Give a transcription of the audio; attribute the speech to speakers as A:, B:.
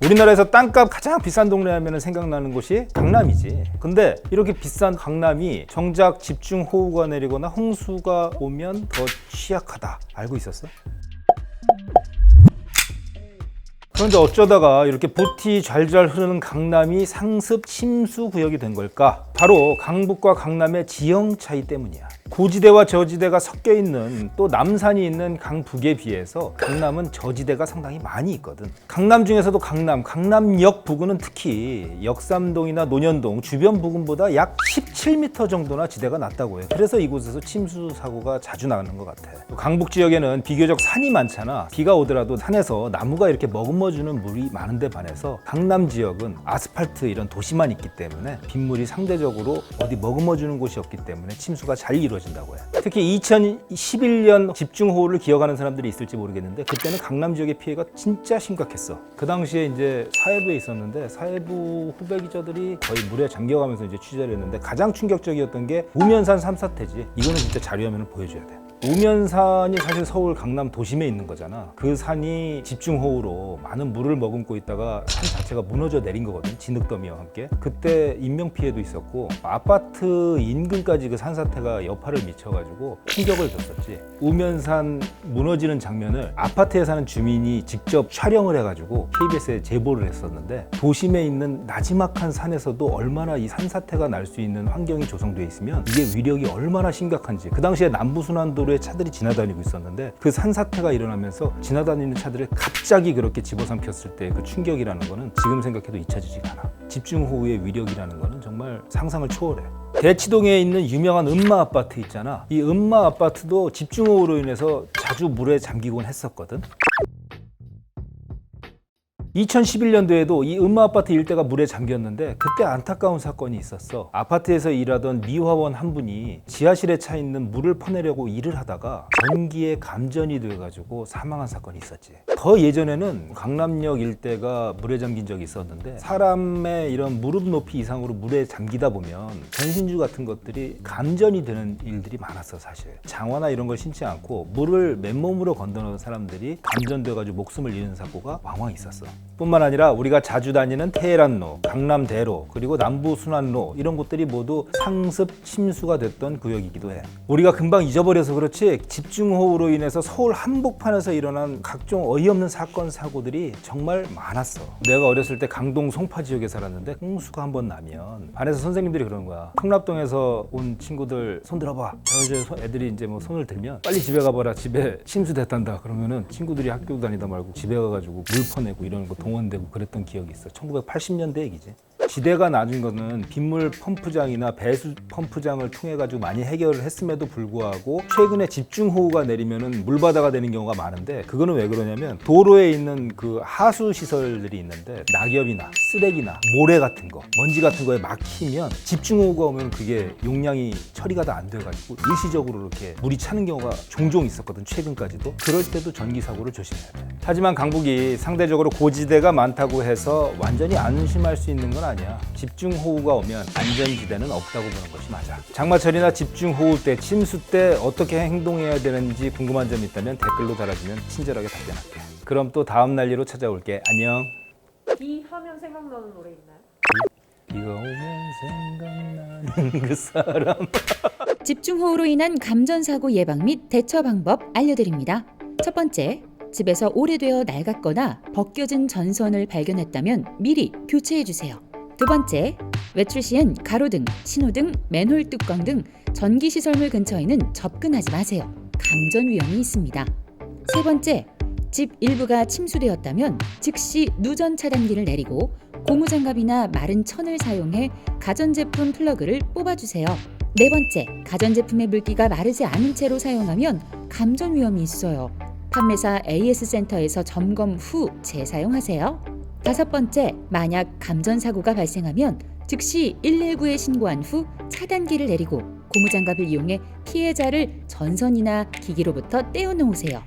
A: 우리나라에서 땅값 가장 비싼 동네 하면 생각나는 곳이 강남이지. 근데 이렇게 비싼 강남이 정작 집중호우가 내리거나 홍수가 오면 더 취약하다. 알고 있었어? 그런데 어쩌다가 이렇게 보티 잘잘 흐르는 강남이 상습 침수 구역이 된 걸까? 바로 강북과 강남의 지형 차이 때문이야. 고지대와 저지대가 섞여 있는 또 남산이 있는 강북에 비해서 강남은 저지대가 상당히 많이 있거든. 강남 중에서도 강남역 부근은 특히 역삼동이나 논현동 주변 부근보다 약 17m 정도나 지대가 낮다고 해. 그래서 이곳에서 침수 사고가 자주 나는 것 같아. 또 강북 지역에는 비교적 산이 많잖아. 비가 오더라도 산에서 나무가 이렇게 머금어주는 물이 많은데 반해서 강남 지역은 아스팔트 이런 도시만 있기 때문에 빗물이 상대적으로 어디 머금어주는 곳이 없기 때문에 침수가 잘 이루어진다고 해. 특히 2011년 집중호우를 기억하는 사람들이 있을지 모르겠는데 그때는 강남 지역의 피해가 진짜 심각했어. 그 당시에 이제 사회부에 있었는데 사회부 후배 기자들이 거의 물에 잠겨가면서 이제 취재를 했는데 가장 충격적이었던 게 우면산 3사태지. 이거는 진짜 자료화면을 보여줘야 돼. 우면산이 사실 서울 강남 도심에 있는 거잖아. 그 산이 집중호우로 많은 물을 머금고 있다가 산 자체가 무너져 내린 거거든. 진흙더미와 함께. 그때 인명피해도 있었고 아파트 인근까지 그 산사태가 여파를 미쳐가지고 충격을 줬었지. 우면산 무너지는 장면을 아파트에 사는 주민이 직접 촬영을 해가지고 KBS에 제보를 했었는데 도심에 있는 나지막한 산에서도 얼마나 이 산사태가 날 수 있는 환경이 조성되어 있으면 이게 위력이 얼마나 심각한지. 그 당시에 남부순환도로에 차들이 지나다니고 있었는데 그 산사태가 일어나면서 지나다니는 차들을 갑자기 그렇게 집어삼켰을 때 그 충격이라는 거는 지금 생각해도 잊혀지지가 않아. 집중호우의 위력이라는 거는 정말 상상을 초월해. 대치동에 있는 유명한 음마 아파트 있잖아. 이 음마 아파트도 집중호우로 인해서 자주 물에 잠기곤 했었거든. 2011년도에도 이 음마 아파트 일대가 물에 잠겼는데 그때 안타까운 사건이 있었어. 아파트에서 일하던 미화원 한 분이 지하실에 차 있는 물을 퍼내려고 일을 하다가 전기에 감전이 돼가지고 사망한 사건이 있었지. 더 예전에는 강남역 일대가 물에 잠긴 적이 있었는데 사람의 이런 무릎 높이 이상으로 물에 잠기다 보면 전신주 같은 것들이 감전이 되는 일들이 많았어. 사실 장화나 이런 걸 신지 않고 물을 맨몸으로 건너는 사람들이 감전돼가지고 목숨을 잃는 사고가 왕왕 있었어. 뿐만 아니라 우리가 자주 다니는 테헤란로, 강남대로, 그리고 남부순환로 이런 곳들이 모두 상습 침수가 됐던 구역이기도 해. 우리가 금방 잊어버려서 그렇지 집중호우로 인해서 서울 한복판에서 일어난 각종 어이없는 사건 사고들이 정말 많았어. 내가 어렸을 때 강동 송파 지역에 살았는데 홍수가 한번 나면 반에서 선생님들이 그러는 거야. 풍납동에서 온 친구들 손 들어봐. 저 애들이 이제 뭐 손을 들면 빨리 집에 가봐라. 집에 침수됐단다. 그러면은 친구들이 학교 다니다 말고 집에 가가지고 물 퍼내고 이러는 거 동원되고 그랬던 기억이 있어. 1980년대 얘기지. 지대가 낮은 거는 빗물 펌프장이나 배수 펌프장을 통해 가지고 많이 해결을 했음에도 불구하고 최근에 집중호우가 내리면은 물바다가 되는 경우가 많은데 그거는 왜 그러냐면 도로에 있는 그 하수 시설들이 있는데 낙엽이나 쓰레기나 모래 같은 거, 먼지 같은 거에 막히면 집중호우가 오면 그게 용량이 처리가 다 안 돼가지고 일시적으로 이렇게 물이 차는 경우가 종종 있었거든. 최근까지도. 그럴 때도 전기 사고를 조심해야 돼. 하지만 강북이 상대적으로 고지대가 많다고 해서 완전히 안심할 수 있는 건 아니야. 집중호우가 오면 안전지대는 없다고 보는 것이 맞아. 장마철이나 집중호우 때, 침수 때 어떻게 행동해야 되는지 궁금한 점이 있다면 댓글로 달아주면 친절하게 답변할게. 그럼 또 다음 난리로 찾아올게. 안녕.
B: 비 하면 생각나는 노래 있나요?
A: 비가 오면 생각나는 그 사람.
C: 집중호우로 인한 감전사고 예방 및 대처 방법 알려드립니다. 첫 번째, 집에서 오래되어 낡았거나 벗겨진 전선을 발견했다면 미리 교체해주세요. 두 번째, 외출 시엔 가로등, 신호등, 맨홀 뚜껑 등 전기시설물 근처에는 접근하지 마세요. 감전 위험이 있습니다. 세 번째, 집 일부가 침수되었다면 즉시 누전 차단기를 내리고 고무장갑이나 마른 천을 사용해 가전제품 플러그를 뽑아주세요. 네 번째, 가전제품의 물기가 마르지 않은 채로 사용하면 감전 위험이 있어요. 판매사 AS센터에서 점검 후 재사용하세요. 다섯 번째, 만약 감전사고가 발생하면 즉시 119에 신고한 후 차단기를 내리고 고무장갑을 이용해 피해자를 전선이나 기기로부터 떼어놓으세요.